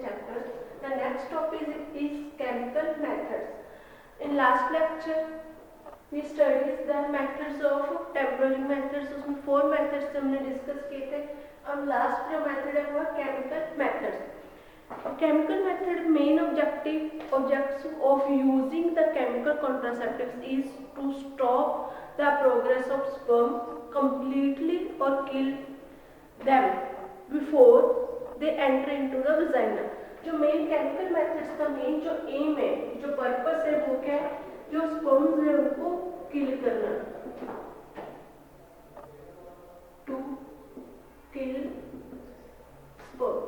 chapters. The next topic is chemical methods. In last lecture, we studied the methods of temporary methods. उसमें 4 methods हमने discuss किए थे. अब last जो method है वो chemical methods. Chemical method main objects of using the chemical contraceptives is to stop the progress of sperm completely or kill them before they enter into the vagina. जो main chemical methods का main जो M है, जो purpose है वो क्या है, जो स्पर्म्स है उनको किल करना, टू किल स्पर्म.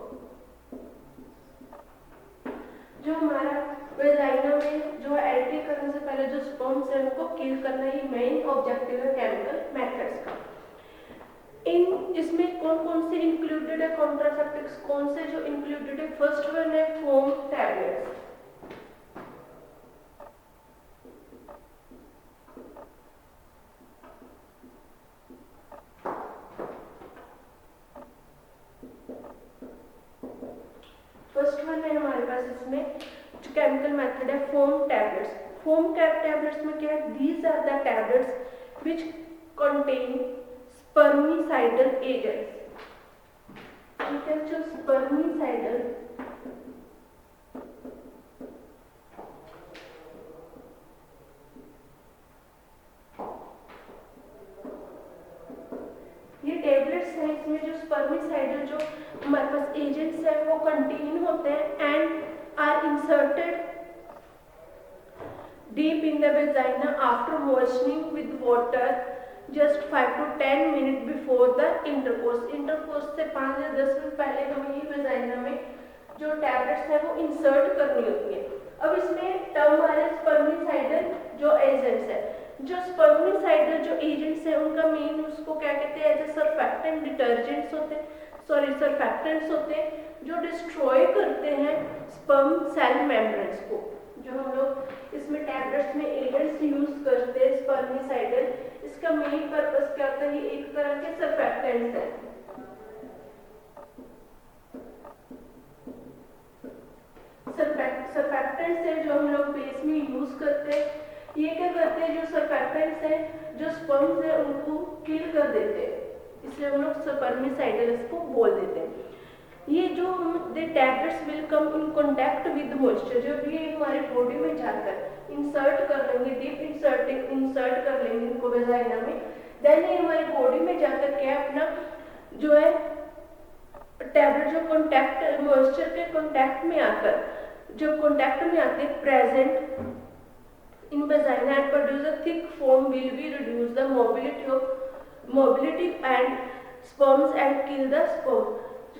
जो हमारा वेजाइना में जो एंट्री करने से पहले जो स्पर्म्स है उनको किल करना, ही मेन ऑब्जेक्टिव है केमिकल मेथड्स का. इसमें कौन कौन से इंक्लूडेड है कॉन्ट्रासेप्टिव्स, कौन से जो इंक्लूडेड है, फर्स्ट वन है फोम टैबलेट्स. फर्स्ट वन है हमारे पास इसमें जो केमिकल मेथड है फोम टैबलेट्स. फोम टैबलेट्स में क्या है, these are the tablets which contain spermicidal agents. ठीक है, जो स्पर्मिसाइडल ये टैबलेट्स हैं, इसमें जो स्पर्मिसाइडल जो हमारे पास एजेंट्स हैं वो कंटेन होते हैं and are inserted deep in the vagina after moistening with water just 5 to 10 minute before the intercourse से 5 या 10 मिनट पहले हमें ये वेजाइना में जो टैबलेट्स है वो इंसर्ट करनी होती है. अब इसमें टर्म आ रहा है स्पर्मिसाइडल जो एजेंट्स है. जो स्पर्मिसाइडल जो एजेंट्स है उनका मेन उसको क्या कहते हैं, एज ए सरफेक्टेंट डिटर्जेंट्स होते हैं, सरफेक्टेंट्स होते हैं जो डिस्ट्रॉय करते हैं स्पर्म सेल मेम्ब्रेन्स को. जो हम लोग इसमें टैबलेट्स में एजेंट्स यूज करते हैं स्पर्मिसाइडल, इसका मेन पर्पस क्या होता है, ये एक तरह के सरफेक्टेंट्स हैं. सरफेक्टेंट्स है जो हम लोग बेस में यूज करते हैं. ये क्या करते हैं, जो सरफेक्टेंट्स हैं जो स्पर्म्स है उनको किल कर देते हैं, इसलिए हम लोग स्पर्मिसाइडल इसको बोल देते हैं. ये जो हम tablets will come in contact with moisture, जब ये हमारे बॉडी में जाकर इंसर्ट कर लेंगे, डीप इंसर्ट कर लेंगे इनको वेजाइना में, देन ये हमारी बॉडी में जाकर क्या अपना जो है टैबलेट जो कांटेक्ट मॉइस्चर के कांटेक्ट में आकर जब कांटेक्ट में आते हैं present in vagina and produce a thick foam will be reduce the mobility and sperms and kill the sperm.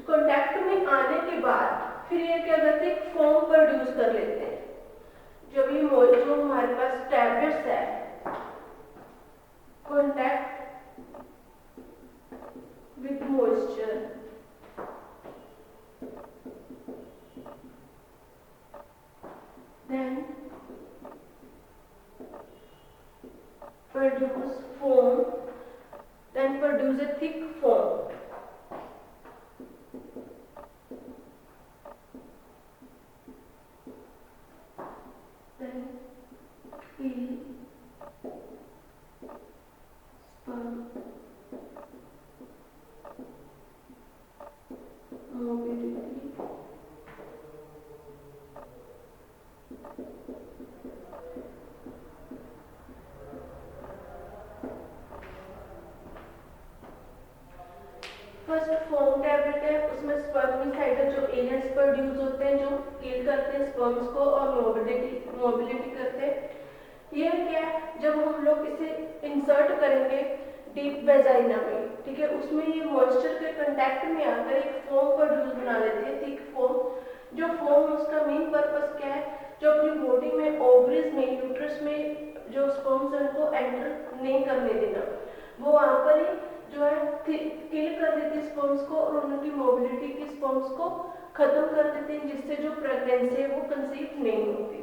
Contact में आने के बाद फिर ये क्या करते हैं, फोम प्रोड्यूस कर लेते हैं. जब ये जो हमारे पास टैबलेट्स है contact with moisture then produce foam, then produce a thick foam. Then kill sperm mobility. First foam tablet है, उसमें स्पर्मिसाइडल जो एजेंट्स प्रोड्यूस होते हैं जो किल करते हैं स्पर्म्स को और मोबिलिटी करते हैं. ये क्या है, जब हम लोग इसे इंसर्ट करेंगे डीप वेजाइना में, ठीक है, उसमें ये मॉइस्चर के कांटेक्ट में आकर एक फोम प्रोड्यूस बना लेते हैं, थिक फोम. जो फोम उसका मेन पर्पस क्या है, जो अपनी बॉडी में ओवरीज में यूट्रस में जो स्पर्म्स हैं उनको एंटर नहीं करने देना, वो वहां पर ही जो है किल कर देते हैं स्पर्म्स को और उनकी मोबिलिटी की स्पर्म्स को खत्म कर देते हैं, जिससे जो प्रेगनेंसी है वो कंसीव नहीं होती.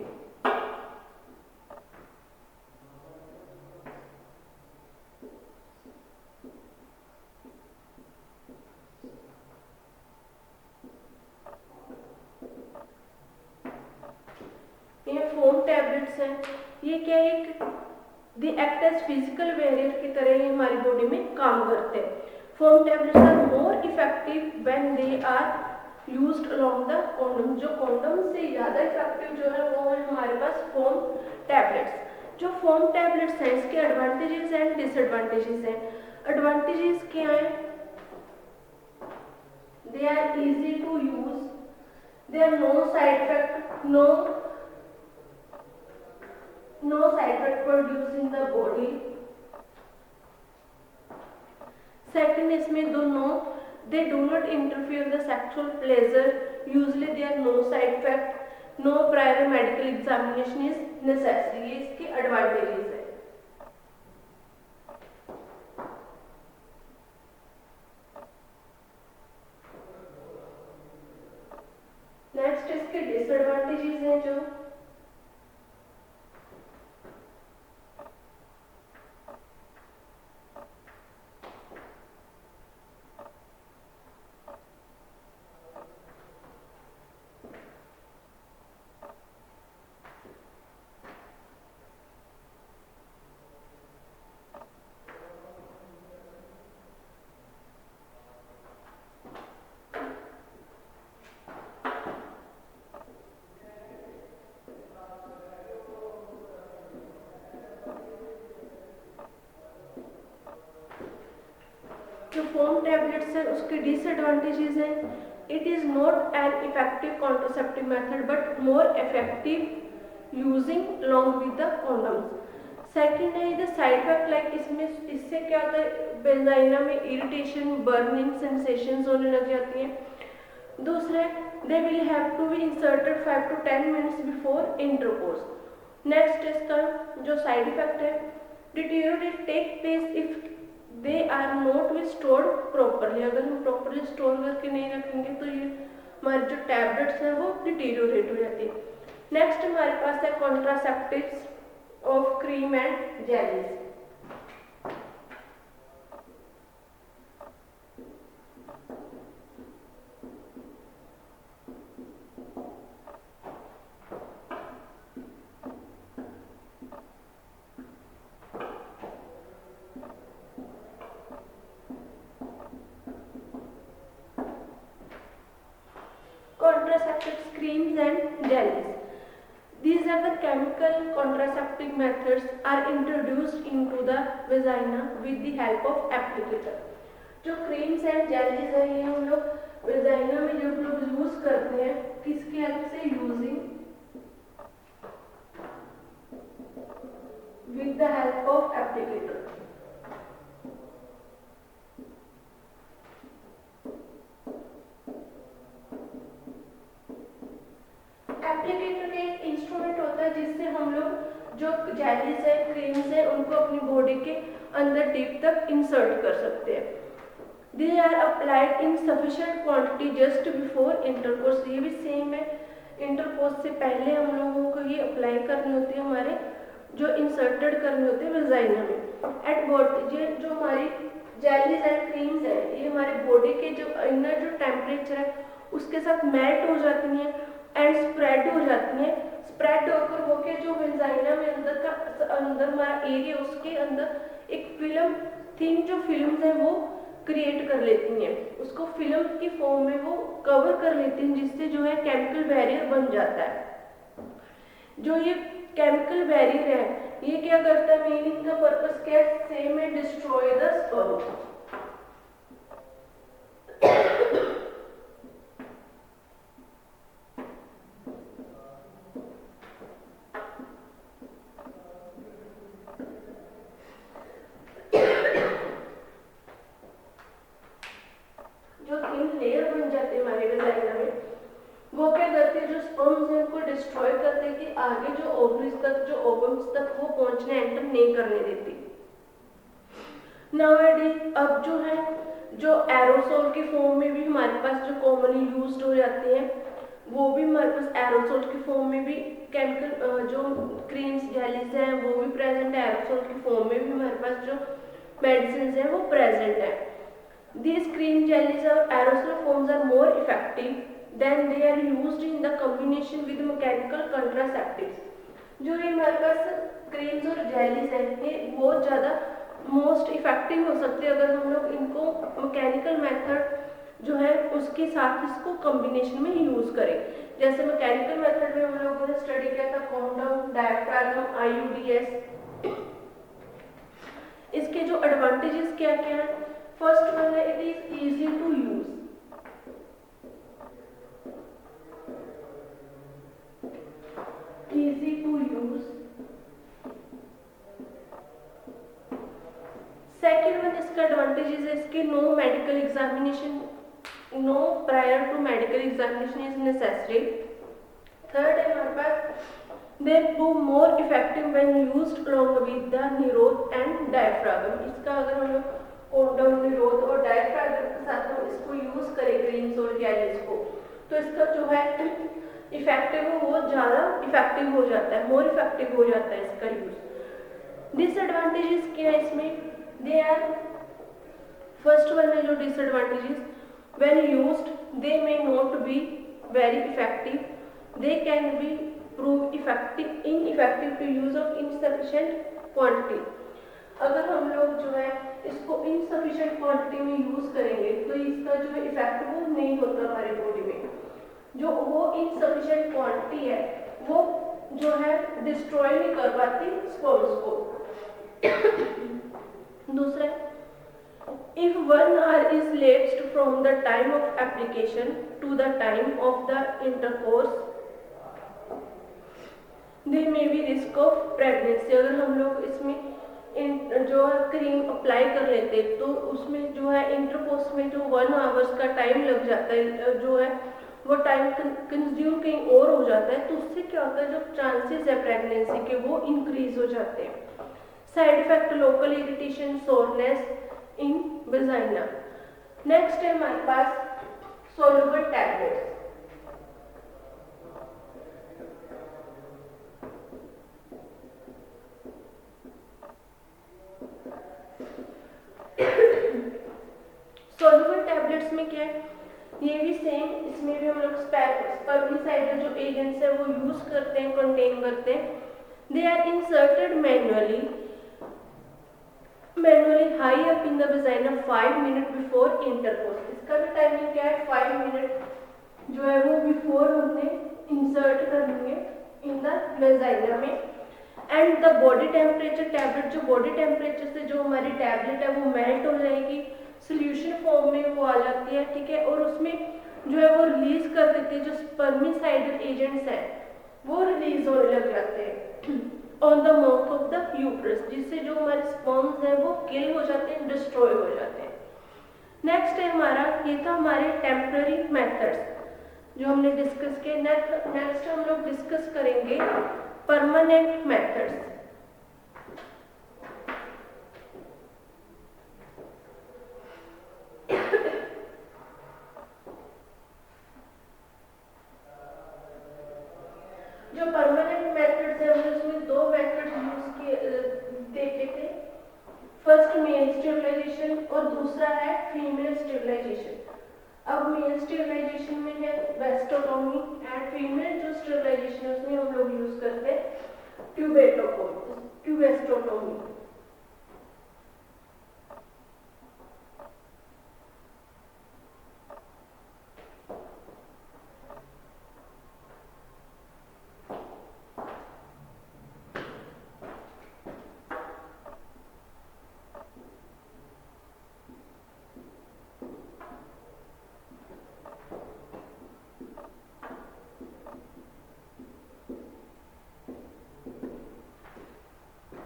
ये क्या है, एक they act as physical barrier की तरह ही हमारी बॉडी में काम करते हैं। Foam tablets are more effective when they are used along the condom. जो कॉन्डम से ज़्यादा इफेक्टिव जो है वो है हमारे पास फोम टैबलेट्स। जो फोम टैबलेट्स हैं इसके एडवांटेजेस एंड डिसएडवांटेजेस हैं। एडवांटेजेस क्या हैं? They are easy to use, there are no side effect, no side effect produced in the body. Second, इसमें दोनों they do not interfere the sexual pleasure. Usually there are no side effect, no prior medical examination is necessary. ये इसके advantages है। Next इसके disadvantages हैं जो जो foam tablets है उसके डिसएडवांटेजेस हैं। It is not an effective contraceptive method but more effective using long with the condoms. Second है द साइड इफेक्ट, लाइक इसमें इससे क्या होता है, वेजाइना में इरिटेशन, बर्निंग सेंसेशंस होने लग जाती हैं। दूसरे, they will have to be inserted 5 to 10 minutes before intercourse. Next इसका जो साइड इफेक्ट है, deteriorate take place if they are not be stored properly. अगर हम प्रॉपरली स्टोर करके नहीं रखेंगे तो ये हमारे जो टैबलेट्स हैं वो डिटीरियोरेट हो जाती है। नेक्स्ट हमारे पास है contraceptives of cream and jellies. Contraceptives, creams and jellies. These are the chemical contraceptive methods are introduced into the vagina with the help of applicator. जो creams and jellies है ये हम लोग vagina में जो लोग यूज करते हैं किसकी हेल्प से? Using with the help of applicator. Applicator एक इंस्ट्रूमेंट होता है जिससे हम लोग जो जेलीज है, क्रीम्स है, उनको अपनी बॉडी के अंदर डीप तक इंसर्ट कर सकते हैं। They are applied in sufficient quantity just before intercourse. ये भी सेम है, इंटरकोर्स से पहले हम लोगों को ये अप्लाई करनी होती है, हमारे जो इंसर्टेड करनी होती है वेजाइना में। एट बॉडी ये जो हमारी जेलीज एंड क्रीम्स है ये हमारे बॉडी के जो इनर जो टेम्परेचर है उसके साथ मेल्ट हो जाती हैं एंड स्प्रेड हो जाती हैं। स्प्रेड होकर जो वेजाइना में अंदर हमारा एरिया उसके अंदर एक फिल्म थिन जो फिल्म्स हैं वो क्रिएट कर लेती हैं, उसको फिल्म की फॉर्म में वो कवर कर लेती हैं जिससे जो है केमिकल बैरियर बन जाता है। जो ये केमिकल बैरियर है ये क्या करता है, मीनिंग का पर्पस क्या है? सेम है डिस्ट्रॉय द स्पर्म। लेयर बन जाते हैं हमारे वेजाइना में, वो क्या करते हैं, जो स्पर्म्स हैं उनको डिस्ट्रॉय करते हैं कि आगे जो ओवरीज तक, जो ओवम्स तक वो पहुंचने एंटर नहीं करने देती। नाउअडेज अब जो है जो एरोसोल की फॉर्म में भी हमारे पास जो कॉमनली यूज्ड हो जाते हैं वो भी हमारे पास एरोसोल की फॉर्म में भी केमिकल जो क्रीम्स जेलीज हैं वो भी प्रेजेंट है। एरोसोल की फॉर्म में भी हमारे पास जो मेडिसिन हैं वो प्रेजेंट है। These cream jellies or aerosol forms are more effective than they are used in the combination with mechanical contraceptives. जो ये हमारे पास क्रीम्स और जेलीज हैं, ये बहुत ज़्यादा मोस्ट इफेक्टिव हो सकती है अगर हम लोग इनको मैकेनिकल मेथड जो है उसके साथ इसको कॉम्बिनेशन में यूज़ करें। जैसे मैकेनिकल मेथड में हम लोगों ने स्टडी किया था कॉन्डम, डायफ्रागम, IUDs। इसके जो एडवांटेजेस क्या क्या है, फर्स्ट वन है it is easy to use. Easy to use. Second one इसका एडवांटेजेस है इसके no medical examination, no prior to medical examination is necessary. Third है हमारे पास they prove more effective when used along with the निरोध and diaphragm। इसका अगर हम लोग कोंडम, निरोध और डायफ्रागम के साथ हम इसको यूज करें क्रीम्स और गैजेट्स को, तो इसका जो है इफेक्टिव वो ज़्यादा इफेक्टिव हो जाता है, मोर इफेक्टिव हो जाता है इसका यूज। डिसएडवांटेजेस क्या है इसमें, दे आर फर्स्ट वन है जो disadvantages, when used they may not be very effective, they can be prove ineffective to use of insufficient quantity। अगर हम लोग जो है इसको इनसफिशिएंट क्वांटिटी में यूज करेंगे तो इसका जो है इफेक्ट वो नहीं होता हमारे बॉडी में। जो वो इनसफिशिएंट क्वांटिटी है वो जो है डिस्ट्रॉय नहीं कर पाती स्पर्म्स को। दूसरा, if 1 hour is lapsed from the time of application to the time of the intercourse there may be risk of pregnancy। अगर हम लोग इसमें जो क्रीम अप्लाई कर लेते तो उसमें जो है इंटरकोर्स में जो 1 आवर्स का टाइम लग जाता है, जो है वो टाइम कंज्यूम कहीं और हो जाता है, तो उससे क्या होता है जो चांसेस है प्रेगनेंसी के वो इंक्रीज हो जाते हैं। Side effect local irritation, soreness in vagina. Next है हमारे पास सोल्यूबल टैबलेट्स। सोल्यूबल टैबलेट्स में क्या है, ये भी सेम, इसमें भी हम लोग स्पर्मिसाइडल जो एजेंट्स है वो यूज करते हैं, कंटेन करते हैं। They are inserted manually high up in the vagina 5 minute before intercourse. इसका भी टाइमिंग क्या है, 5 मिनट जो है वो बिफोर हमने इंसर्ट करेंगे इन द वेजाइना में। And the body temperature tablet, जो बॉडी टेम्परेचर से जो हमारी टैबलेट है वो मेल्ट हो जाएगी, सोल्यूशन फॉर्म में वो आ जाती है, ठीक है, और उसमें जो है वो रिलीज कर देती है, जो स्पर्मिसाइडल एजेंट्स हैं वो रिलीज होने लग जाते हैं on the mouth of the uterus, जिससे जो हमारे स्पर्म्स हैं वो किल हो जाते हैं, डिस्ट्रॉय हो जाते हैं। नेक्स्ट है हमारा, ये था हमारे टेम्पररी मेथड्स जो हमने डिस्कस किए। नेक्स्ट हम लोग डिस्कस करेंगे परमानेंट मेथड्स। जो परमानेंट मेथड्स है हमने उसमें 2 मेथड्स यूज किए देखे थे, फर्स्ट मेल स्टेरिलाइजेशन और दूसरा है फीमेल स्टेरिलाइजेशन। अब मेल स्टेरिलाइजेशन में है वेस्टोटोमी एंड फीमेल जो स्टेरिलाइजेशन है उसमें हम लोग यूज करते हैं ट्यूबेक्टोमी।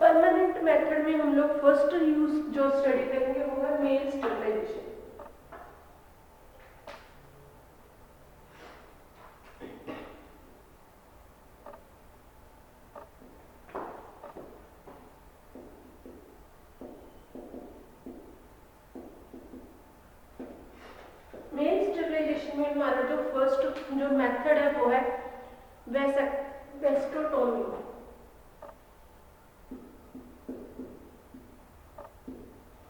परमानेंट मेथड में हम लोग फर्स्ट यूज जो स्टडी करेंगे वो है मेल स्टेरिलाइजेशन। मेल स्टेरिलाइजेशन में हमारा जो फर्स्ट जो मेथड है वो है वेस्टोटोमी।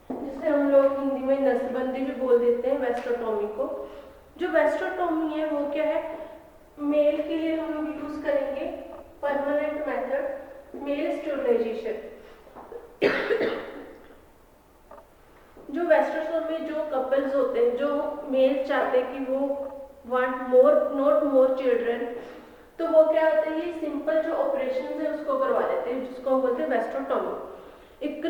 जिसे हम लोग हिंदी में नसबंदी भी बोल देते हैं वेस्टोटोमी को। जो वेस्टोटोमी है वो क्या है, मेल के लिए हम लोग यूज करेंगे परमानेंट मेथड मेल स्टरलाइजेशन, जो वेस्टर्न में जो कपल्स होते हैं, जो मेल चाहते हैं कि वो want more not more children, तो वो क्या होता है, ये सिंपल जो ऑपरेशन है उसको करवा लेते हैं, जिसको हम बोलते हैं वेस्टोटॉमी। एक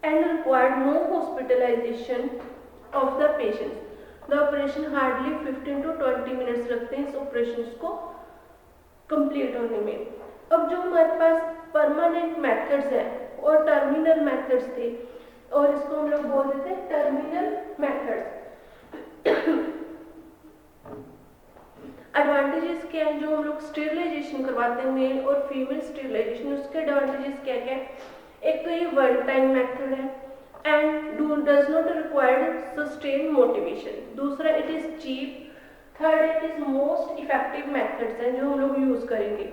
and required no hospitalisation of the patient. The operation hardly 15 to 20 minutes लगते हैं इस ऑपरेशन को कंप्लीट होने में। अब जो हमारे पास परमानेंट मेथड्स है और टर्मिनल मेथड्स थे, और इसको हम लोग बोल देते हैं टर्मिनल मेथड्स। एडवांटेजेस क्या है, जो हम लोग स्टेरिलाइजेशन करवाते हैं मेल और फीमेल स्टेरिलाइजेशन, उसके एडवांटेजेस क्या क्या है। एक तो ये वन टाइम मेथड है and does not required sustain motivation. दूसरा, it is cheap. Third, it is most effective methods हैं जो हम लोग यूज करेंगे।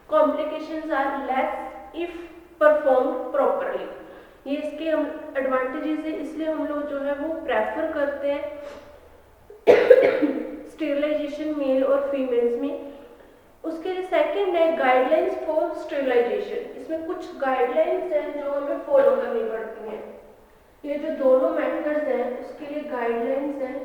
Complications are less if performed properly. ये इसके हम एडवांटेजेस है, इसलिए हम लोग जो है वो प्रेफर करते हैं स्टेरिलाइजेशन मेल और फीमेल्स में। उसके लिए सेकंड है गाइडलाइंस फॉर स्टेरिलाइजेशन। इसमें कुछ गाइडलाइंस हैं जो हमें फॉलो करनी पड़ती हैं। ये जो दोनों मेथड्स हैं उसके लिए गाइडलाइंस हैं।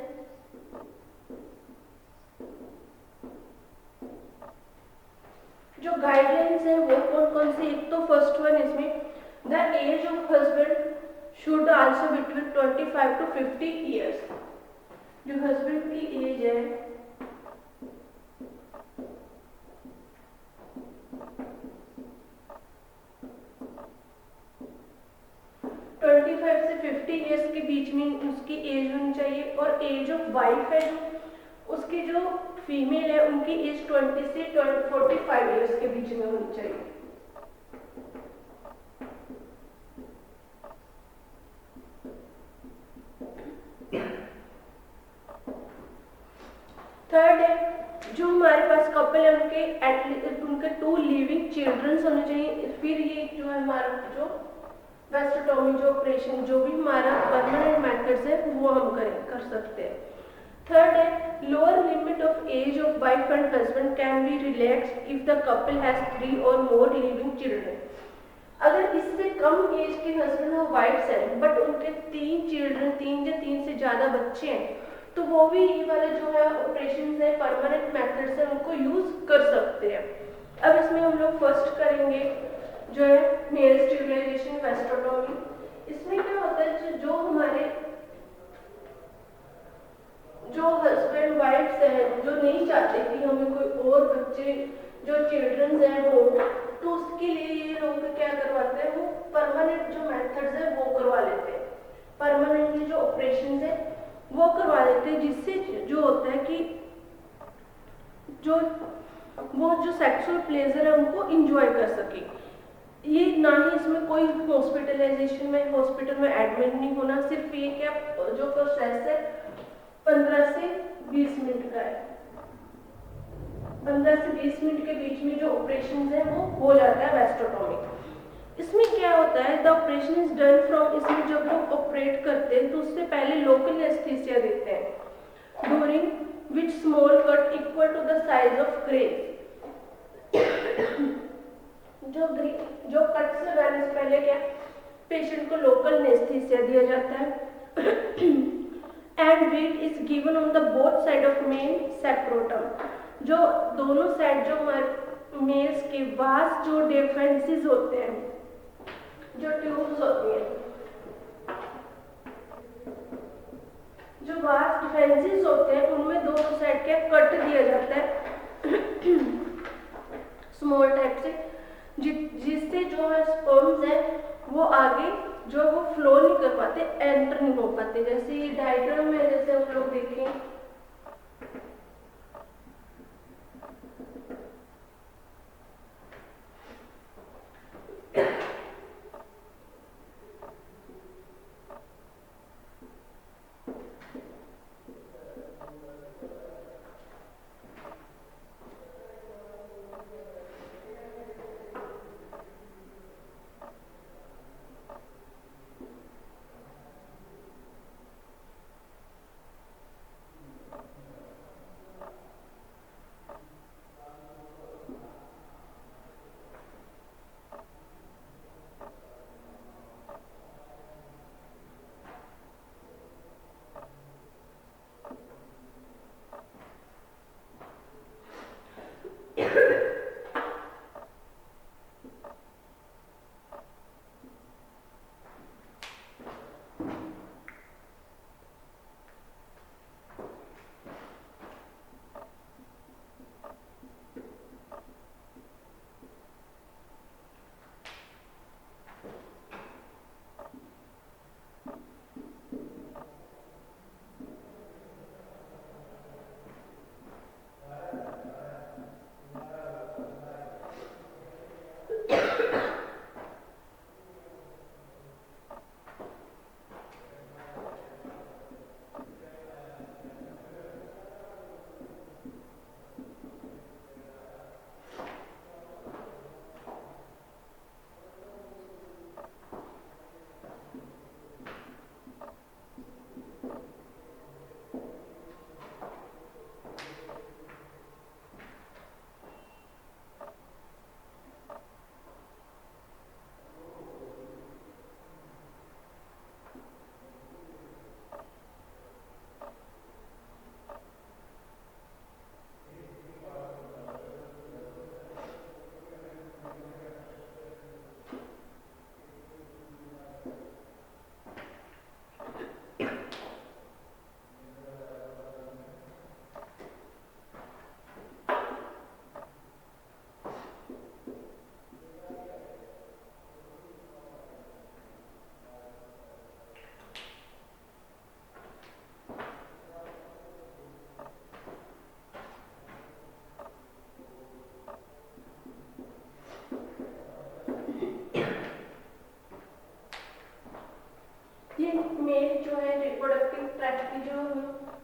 जो गाइडलाइंस हैं वो कौन कौन सी, एक तो फर्स्ट वन इसमें the age of husband should also between 25 to 50 years. जो हस्बैंड की एज है ट्वेंटी 25 से 50 ईयर्स के बीच में उसकी एज होनी चाहिए। और एज ऑफ वाइफ है जो उसकी जो फीमेल है उनकी एज 20 से 45 ईयर्स के बीच में होनी चाहिए। थर्ड है, जो हमारे पास कपल है उनके 2 लिविंग चिल्ड्रंस होने चाहिए। फिर ये जो है हमारा जो वेस्टोटॉमी जो ऑपरेशन जो भी हमारा परमानेंट मेथड्स है वो हम कर सकते हैं। थर्ड है, lower limit of age of wife and husband can be relaxed if the couple has 3 or more living children. अगर इससे कम एज के हस्बैंड और वाइफ्स हैं बट उनके 3 चिल्ड्रन, 3 या 3 से ज्यादा बच्चे हैं, तो वो भी ये वाले जो है ऑपरेशन है परमानेंट मेथड्स है उनको यूज कर सकते हैं। अब इसमें हम लोग फर्स्ट करेंगे जो है मेल स्टेरिलाइजेशन वेस्टोटॉमी। इसमें क्या होता है, जो हमारे जो हस्बैंड वाइफ्स हैं जो नहीं चाहते कि हमें कोई और बच्चे जो चिल्ड्रंस हैं हो, तो उसके लिए ये लोग क्या करवाते हैं, वो परमानेंट जो मेथड्स है वो करवा लेते हैं। परमानेंटली जो ऑपरेशन है वो करवा देते हैं, जिससे जो होता है कि जो वो जो सेक्सुअल प्लेजर है उनको इंजॉय कर सके। ये ना ही इसमें कोई हॉस्पिटलाइजेशन में हॉस्पिटल में एडमिट नहीं होना, सिर्फ ये क्या जो प्रोसेस है 15 से 20 मिनट का है। 15 से 20 मिनट के बीच में जो ऑपरेशन है वो हो जाता है वेस्टोटॉमी। इसमें क्या होता है, the operation is done from, इसमें जब लोग ऑपरेट करते हैं तो उससे पहले लोकल एनेस्थीसिया देते हैं, during which small cut equal to the size of grain. जो कट्स लगाने से पहले क्या पेशेंट को लोकल एनेस्थीसिया दिया जाता है। And weight is given on the both side of main septum. जो दोनों साइड जो हमारे मेल्स के वास जो डिफरेंसेस होते हैं, जो ट्यूब्स होती हैं, जो वास डिफरेंसेस होते हैं उनमें दोनों साइड क्या कट दिया जाता है स्मॉल टाइप से, जिससे जो है स्पर्म्स है वो आगे जो वो फ्लो नहीं कर पाते, एंटर नहीं हो पाते। जैसे ये डायग्राम में जैसे हम लोग देखें,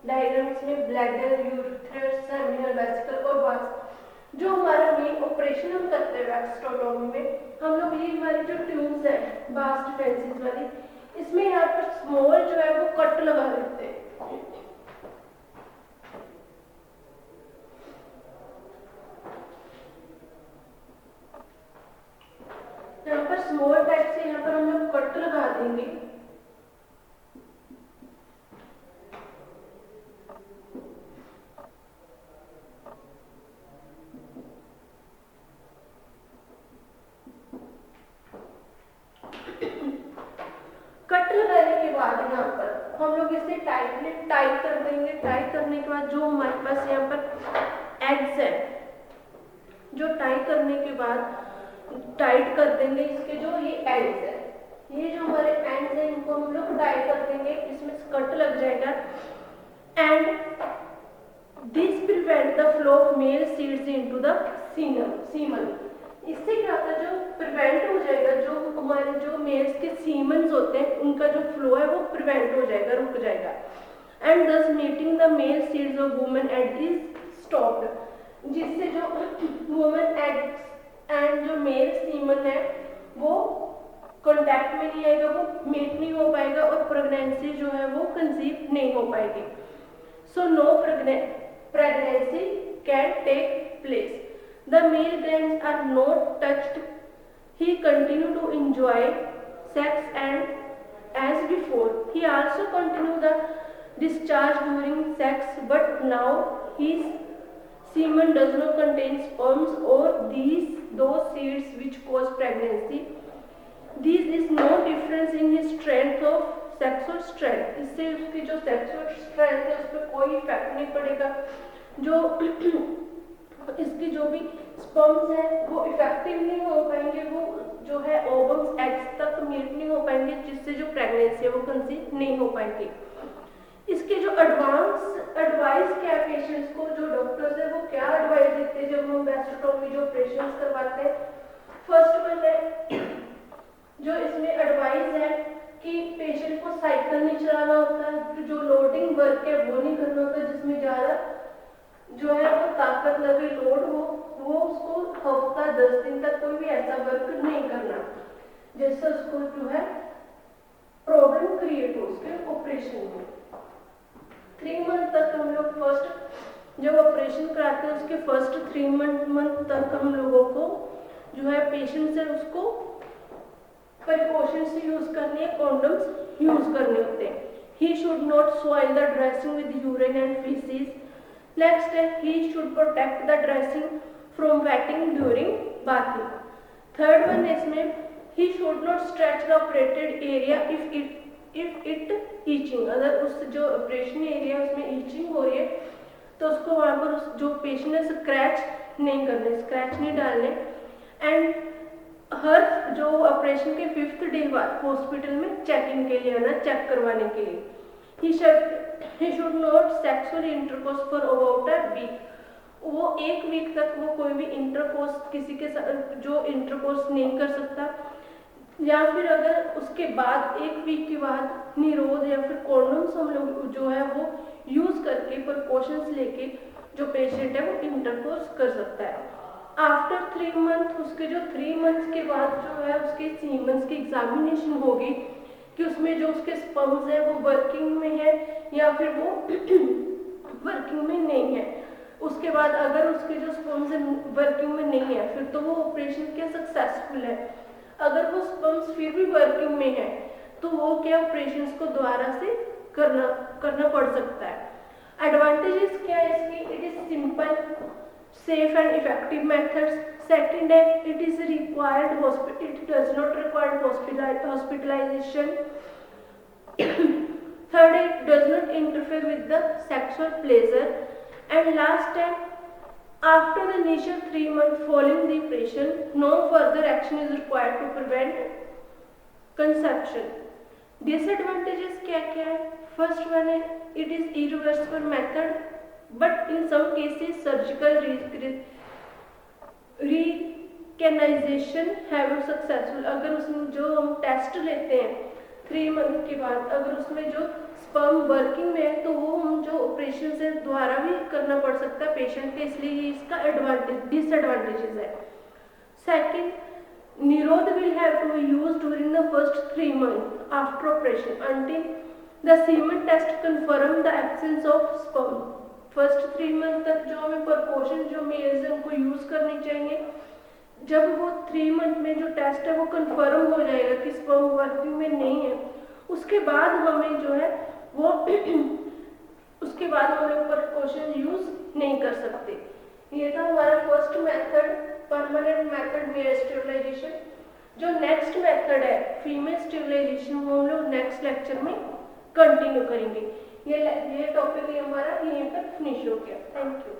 डायग्राम्स में ब्लैडर, यूरेथ्रस, सेमिनल वेसिकल और वास। जो हमारा मेन ऑपरेशन हम करते हैं वैक्सोटोमी में, हम लोग ये हमारी जो ट्यूब्स है बास्ट फेंसिस वाली, इसमें यहाँ पर स्मॉल जो है वो कट लगा देते हैं। यहाँ पर स्मॉल टाइप से यहाँ पर हम लोग कट लगा देंगे। कट लगाने के बाद यहाँ पर हम लोग इसे टाइट कर देंगे। टाइट करने के बाद जो हमारे पास यहाँ पर एग्स है, जो टाइट करने के बाद टाइट कर देंगे इसके जो ये एंड्स है, ये जो हमारे एंड्स है इनको हम लोग टाइट कर देंगे, इसमें कट लग जाएगा। And this prevent the flow of male seeds into the semen. इससे क्या होता है, जो प्रिवेंट हो जाएगा, जो हमारे जो मेल्स के सीमन्स होते हैं उनका जो फ्लो है वो प्रिवेंट हो जाएगा, रुक जाएगा। And thus meeting the male seeds of women egg is stopped, जिससे जो वुमेन एग्स एंड जो मेल सीमन है वो कांटेक्ट में नहीं आएगा, वो मीट नहीं हो पाएगा और प्रेगनेंसी जो है वो कंसीव नहीं हो पाएगी। So no pregnancy can take place. The male glands are not touched. He continued to enjoy sex and as before. He also continued the discharge during sex, but now his semen does not contain sperms or those seeds which cause pregnancy. This is no difference in his strength of sexual strength. इससे उसकी जो sexual strength है उस पर कोई effect नहीं पड़ेगा। जो इसकी जो भी स्पर्म्स है वो इफेक्टिव नहीं हो पाएंगे, वो जो है ओवम्स एग्स तक मीट नहीं हो पाएंगे, जिससे जो प्रेगनेंसी है वो कंसीव नहीं हो पाएगी। इसके जो एडवाइस क्या है पेशेंट्स को, जो डॉक्टर्स है वो क्या एडवाइस देते हैं जब हम वैक्सोटोमी जो ऑपरेशन करवाते हैं। फर्स्ट वन है जो इसमें एडवाइस है कि पेशेंट को साइकिल नहीं चलाना होता, जो लोडिंग वर्क है वो नहीं करना होता, जिसमें ज़्यादा जो है वो ताकत लगे, लोड हो, वो उसको हफ्ता 10 दिन तक कोई भी ऐसा वर्क नहीं करना जिससे उसको जो है प्रॉब्लम क्रिएट हो उसके ऑपरेशन में। 3 मंथ तक हम लोग फर्स्ट जब ऑपरेशन कराते हैं उसके फर्स्ट 3 मंथ तक हम लोगों को जो है पेशेंट है उसको प्रिकॉशंस यूज करनी है, कॉन्डम्स यूज करने होते हैं। He should not soil the dressing with urine and faeces. Next, he should protect the dressing from wetting during bathing. Third one इसमें he should not stretch the operated area if it itching. अगर उस जो operation area उसमें itching हो रही है तो उसको वहाँ पर उस जो पेशेंट है स्क्रैच नहीं करने, स्क्रैच नहीं डालने। एंड हर जो ऑपरेशन के 5th डे बाद हॉस्पिटल में चेकिंग के लिए आना, चेक करवाने के लिए। He should not sexually intercourse for about a week. वो 1 वीक तक वो कोई भी इंटरकोर्स किसी के साथ जो इंटरकोर्स नहीं कर सकता, या फिर अगर उसके बाद 1 वीक के बाद निरोध या फिर कॉन्डोम्स हम लोग जो है वो यूज करके प्रिकॉशंस लेके जो पेशेंट है वो इंटरकोर्स कर सकता है। आफ्टर 3 मंथ उसके जो 3 मंथ्स के बाद जो है उसके सीमेंस की एग्जामिनेशन होगी कि उसमें जो उसके स्पर्म्स है वो वर्किंग में है या फिर वो वर्किंग में नहीं है। उसके बाद अगर उसके जो स्पर्म्स है वर्किंग में नहीं है फिर तो वो ऑपरेशन क्या सक्सेसफुल है। अगर वो स्पर्म्स फिर भी वर्किंग में है तो वो क्या ऑपरेशन को दोबारा से करना पड़ सकता है। एडवांटेजेस क्या है इसकी, it is simple, safe and effective methods. Second, it is required it does not require hospitalization. Third, it does not interfere with the sexual pleasure. And last, after the initial 3 months following the operation, no further action is required to prevent conception. Disadvantages क्या क्या है? First one है it is irreversible method. But in some cases surgical recanalization have been successful. अगर उसमें जो हम test लेते हैं 3 मंथ के बाद अगर उसमें जो स्पर्म वर्किंग में है तो वो हम जो ऑपरेशन से द्वारा भी करना पड़ सकता है पेशेंट के, इसलिए ये इसका डिसएडवांटेजेस है। Second, Nirod will have to be used during the first 3 months after operation until the semen test confirm the absence of sperm. First 3 month तक जो हमें प्रपोर्शन जो मेल्स है उनको यूज करनी चाहिए। जब वो 3 मंथ में जो टेस्ट है वो कंफर्म हो जाएगा कि स्पर्म वर्किंग में नहीं है, उसके बाद हमें जो है वो उसके बाद हम लोग प्रिकॉशन यूज नहीं कर सकते। ये था हमारा first method, permanent method male sterilisation. जो नेक्स्ट मेथड है फीमेल स्टेरिलाइजेशन, वो हम लोग नेक्स्ट लेक्चर में कंटिन्यू करेंगे। ये टॉपिक हमारा यहीं पर फिनिश हो गया। Thank you.